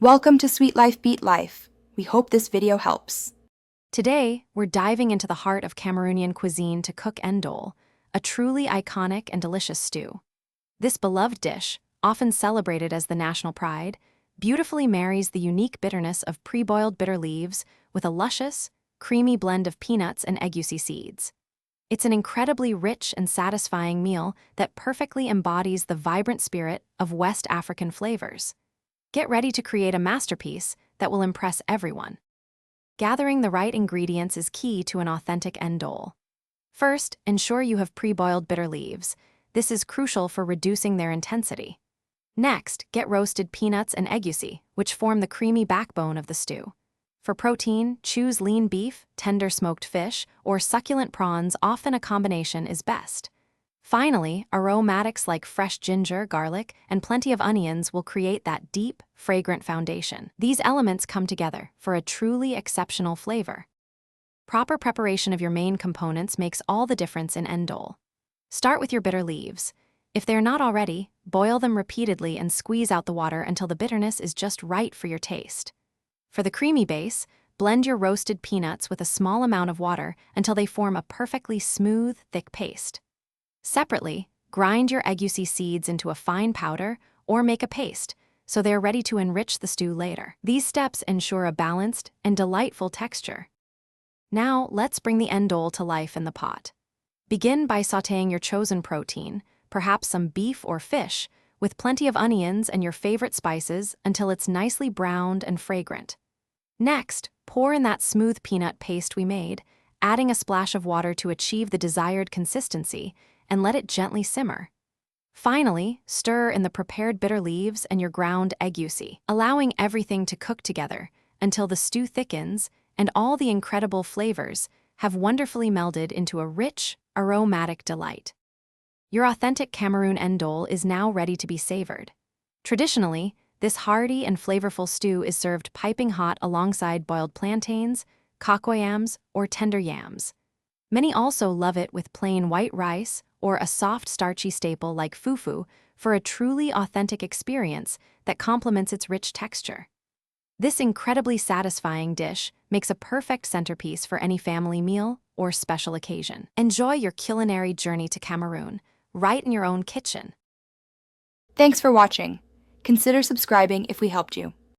Welcome to Sweet Life Beat Life. We hope this video helps. Today, we're diving into the heart of Cameroonian cuisine to cook ndole, a truly iconic and delicious stew. This beloved dish, often celebrated as the national pride, beautifully marries the unique bitterness of pre-boiled bitter leaves with a luscious, creamy blend of peanuts and egusi seeds. It's an incredibly rich and satisfying meal that perfectly embodies the vibrant spirit of West African flavors. Get ready to create a masterpiece that will impress everyone. Gathering the right ingredients is key to an authentic ndole. First, ensure you have pre-boiled bitter leaves. This is crucial for reducing their intensity. Next, get roasted peanuts and egusi, which form the creamy backbone of the stew. For protein, choose lean beef, tender smoked fish, or succulent prawns. Often a combination is best. Finally, aromatics like fresh ginger, garlic, and plenty of onions will create that deep, fragrant foundation. These elements come together for a truly exceptional flavor. Proper preparation of your main components makes all the difference in ndole. Start with your bitter leaves. If they're not already, boil them repeatedly and squeeze out the water until the bitterness is just right for your taste. For the creamy base, blend your roasted peanuts with a small amount of water until they form a perfectly smooth, thick paste. Separately, grind your egusi seeds into a fine powder or make a paste, so they're ready to enrich the stew later. These steps ensure a balanced and delightful texture. Now, let's bring the ndole to life in the pot. Begin by sautéing your chosen protein, perhaps some beef or fish, with plenty of onions and your favorite spices until it's nicely browned and fragrant. Next, pour in that smooth peanut paste we made, adding a splash of water to achieve the desired consistency, and let it gently simmer. Finally, stir in the prepared bitter leaves and your ground egusi, allowing everything to cook together until the stew thickens and all the incredible flavors have wonderfully melded into a rich, aromatic delight. Your authentic Cameroon Ndole is now ready to be savored. Traditionally, this hearty and flavorful stew is served piping hot alongside boiled plantains, cocoyams, or tender yams. Many also love it with plain white rice or a soft starchy staple like fufu for a truly authentic experience that complements its rich texture. This incredibly satisfying dish makes a perfect centerpiece for any family meal or special occasion. Enjoy your culinary journey to Cameroon, right in your own kitchen. Thanks for watching. Consider subscribing if we helped you.